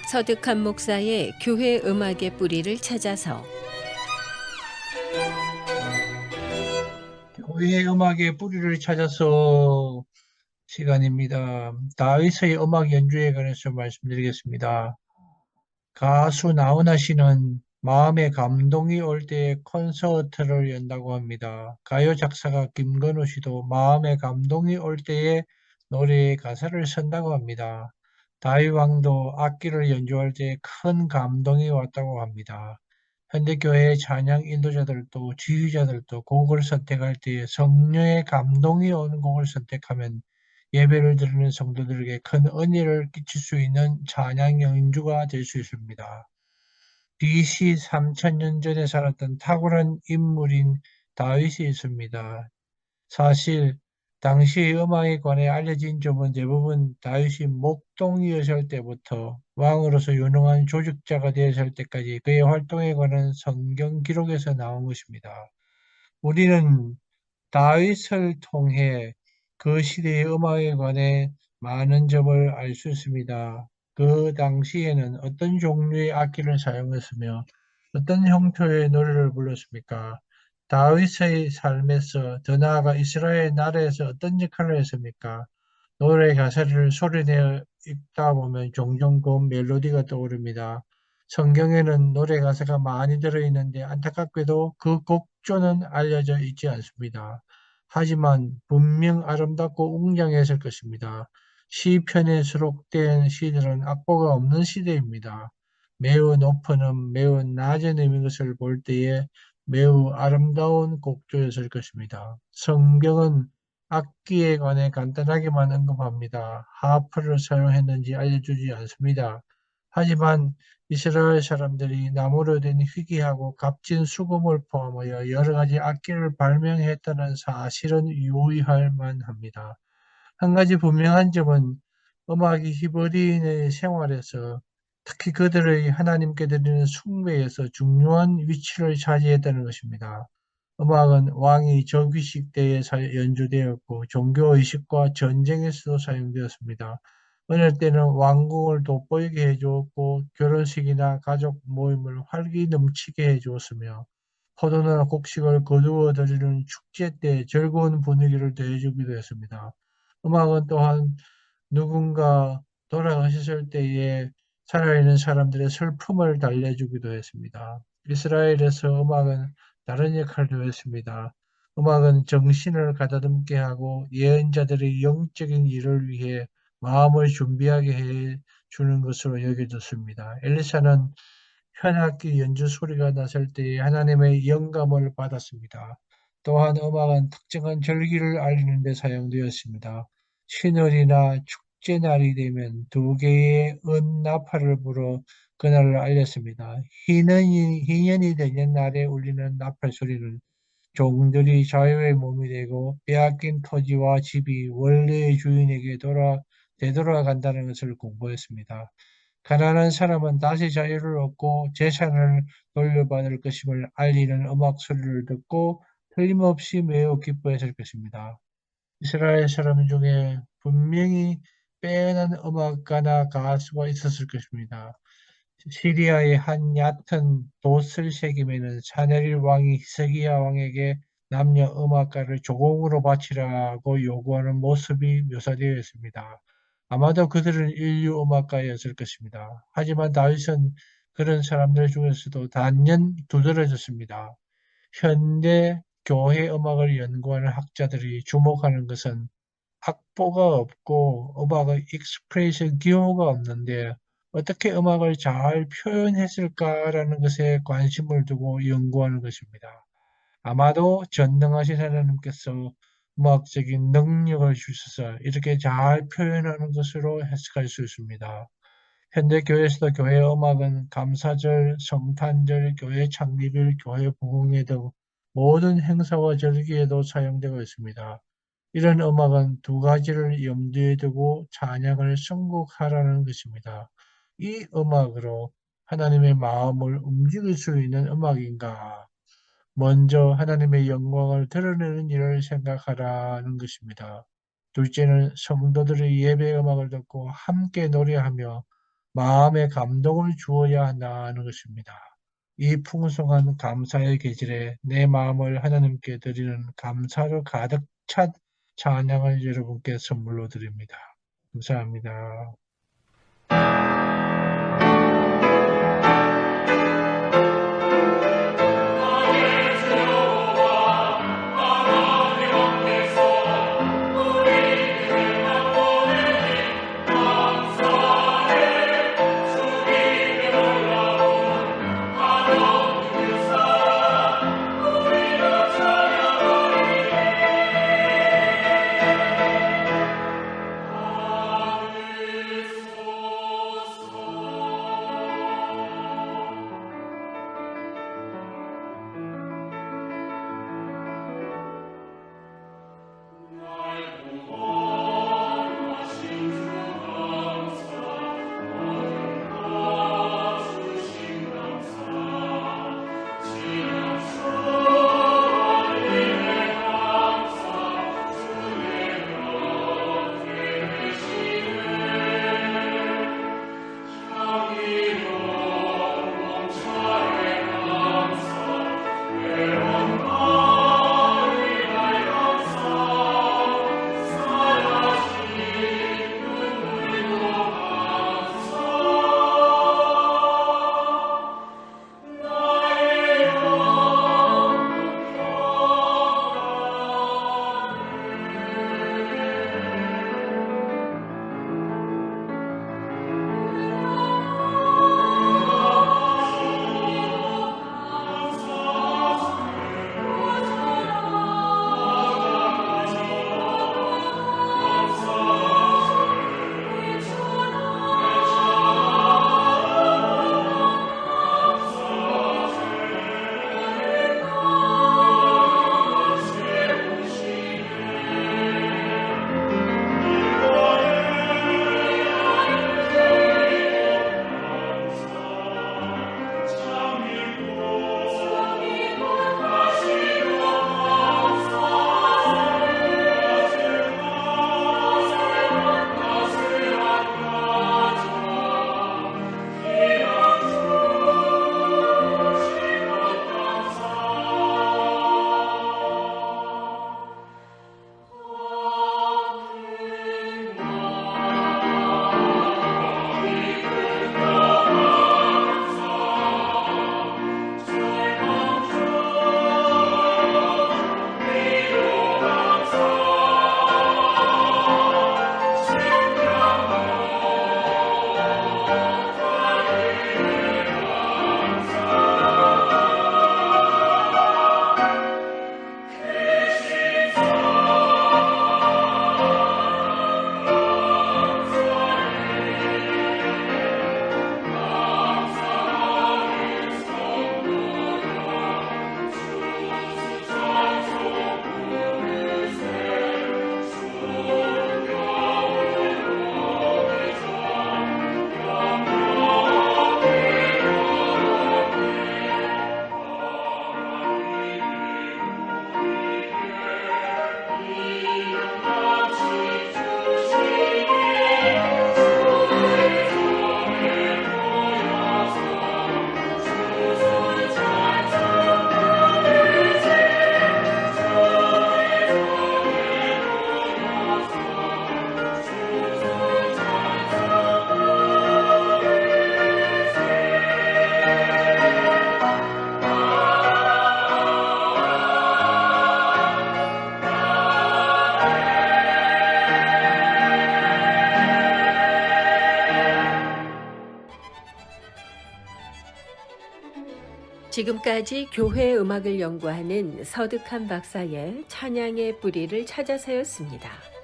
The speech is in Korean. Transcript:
서득한 목사의 교회 음악의 뿌리를 찾아서 교회 음악의 뿌리를 찾아서 시간입니다. 다윗의 음악 연주에 관해서 말씀드리겠습니다. 가수 나훈아 씨는 마음의 감동이 올 때 콘서트를 연다고 합니다. 가요 작사가 김건우 씨도 마음의 감동이 올 때에 노래의 가사를 쓴다고 합니다. 다윗 왕도 악기를 연주할 때 큰 감동이 왔다고 합니다. 현대교회의 찬양 인도자들도 지휘자들도 곡을 선택할 때 성령의 감동이 오는 곡을 선택하면 예배를 드리는 성도들에게 큰 은혜를 끼칠 수 있는 찬양 연주가 될 수 있습니다. BC 3000년 전에 살았던 탁월한 인물인 다윗이 있습니다. 사실 당시 음악에 관해 알려진 점은 대부분 다윗이 목동이었을 때부터 왕으로서 유능한 조직자가 되었을 때까지 그의 활동에 관한 성경 기록에서 나온 것입니다. 우리는 다윗을 통해 그 시대의 음악에 관해 많은 점을 알 수 있습니다. 그 당시에는 어떤 종류의 악기를 사용했으며 어떤 형태의 노래를 불렀습니까? 다윗의 삶에서 더 나아가 이스라엘 나라에서 어떤 역할을 했습니까? 노래 가사를 소리내어 읽다 보면 종종 그 멜로디가 떠오릅니다. 성경에는 노래 가사가 많이 들어있는데 안타깝게도 그 곡조는 알려져 있지 않습니다. 하지만 분명 아름답고 웅장했을 것입니다. 시편에 수록된 시들은 악보가 없는 시대입니다. 매우 높은 매우 낮은 음인 것을 볼 때에 매우 아름다운 곡조였을 것입니다. 성경은 악기에 관해 간단하게만 언급합니다. 하프를 사용했는지 알려주지 않습니다. 하지만 이스라엘 사람들이 나무로 된 희귀하고 값진 수금을 포함하여 여러 가지 악기를 발명했다는 사실은 유의할 만합니다. 한 가지 분명한 점은 음악이 히브리인의 생활에서 특히 그들의 하나님께 드리는 숭배에서 중요한 위치를 차지했다는 것입니다. 음악은 왕이 즉위식 때에 연주되었고 종교의식과 전쟁에서도 사용되었습니다. 어느 때는 왕궁을 돋보이게 해주었고 결혼식이나 가족 모임을 활기 넘치게 해주었으며 포도나 곡식을 거두어 드리는 축제 때 즐거운 분위기를 더해주기도 했습니다. 음악은 또한 누군가 돌아가셨을 때에 살아있는 사람들의 슬픔을 달래주기도 했습니다. 이스라엘에서 음악은 다른 역할도 했습니다. 음악은 정신을 가다듬게 하고 예언자들의 영적인 일을 위해 마음을 준비하게 해 주는 것으로 여겨졌습니다. 엘리사는 현악기 연주 소리가 났을 때에 하나님의 영감을 받았습니다. 또한 음악은 특정한 절기를 알리는 데 사용되었습니다. 신월이나 축제날이 되면 두 개의 나팔을 불어 그날을 알렸습니다. 희년이 되는 날에 울리는 나팔 소리는 종들이 자유의 몸이 되고 빼앗긴 토지와 집이 원래의 주인에게 되돌아간다는 것을 공부했습니다. 가난한 사람은 다시 자유를 얻고 재산을 돌려받을 것임을 알리는 음악 소리를 듣고 틀림없이 매우 기뻐했을 것입니다. 이스라엘 사람 중에 분명히 빼어난 음악가나 가수가 있었을 것입니다. 시리아의 한 얕은 도슬세김에는 사내릴 왕이 히스기야 왕에게 남녀 음악가를 조공으로 바치라고 요구하는 모습이 묘사되어 있습니다. 아마도 그들은 인류 음악가였을 것입니다. 하지만 다윗은 그런 사람들 중에서도 단연 두드러졌습니다. 현대 교회 음악을 연구하는 학자들이 주목하는 것은 악보가 없고 음악의 익스프레이션 기호가 없는데 어떻게 음악을 잘 표현했을까라는 것에 관심을 두고 연구하는 것입니다. 아마도 전능하신 하나님께서 음악적인 능력을 주셔서 이렇게 잘 표현하는 것으로 해석할 수 있습니다. 현대 교회에서도 교회 음악은 감사절, 성탄절, 교회 창립일, 교회 부흥회 등 모든 행사와 절기에도 사용되고 있습니다. 이런 음악은 두 가지를 염두에 두고 찬양을 선곡하라는 것입니다. 이 음악으로 하나님의 마음을 움직일 수 있는 음악인가? 먼저 하나님의 영광을 드러내는 일을 생각하라는 것입니다. 둘째는 성도들의 예배 음악을 듣고 함께 노래하며 마음의 감동을 주어야 한다는 것입니다. 이 풍성한 감사의 계절에 내 마음을 하나님께 드리는 감사로 가득 찬 찬양을 여러분께 선물로 드립니다. 감사합니다. 지금까지 교회 음악을 연구하는 서득한 박사의 찬양의 뿌리를 찾아서였습니다.